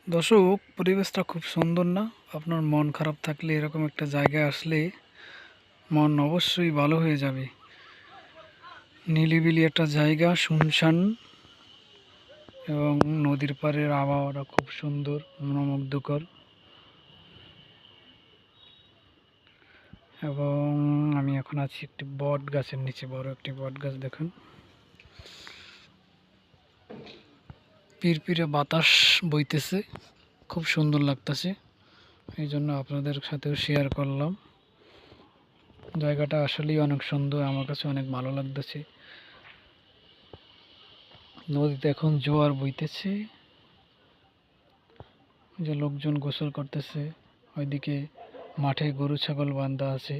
দর্শক, পরিবেশটা খুব সুন্দর না? আপনার মন খারাপ থাকলে এরকম একটা জায়গায় আসলে মন অবশ্যই ভালো হয়ে যাবে। নিরিবিলি একটা জায়গা, শুনশান, এবং নদীর পাড়ের আবহাওয়াটা খুব সুন্দর, মনোমুগ্ধকর। এবং আমি এখন আছি একটি বট গাছের নিচে, বড় একটি বট গাছ দেখুন। পিরপিরে বাতাস বইতেছে, খুব সুন্দর লাগতেছে। এই জন্য আপনাদের সাথেও শেয়ার করলাম। জায়গাটা আসলেই অনেক সুন্দর, আমার কাছে অনেক ভালো লাগতেছে। নদীতে এখন জোয়ার বইতেছে, যে লোকজন গোসল করতেছে। ওইদিকে মাঠে গরু ছাগল বাঁধা আছে।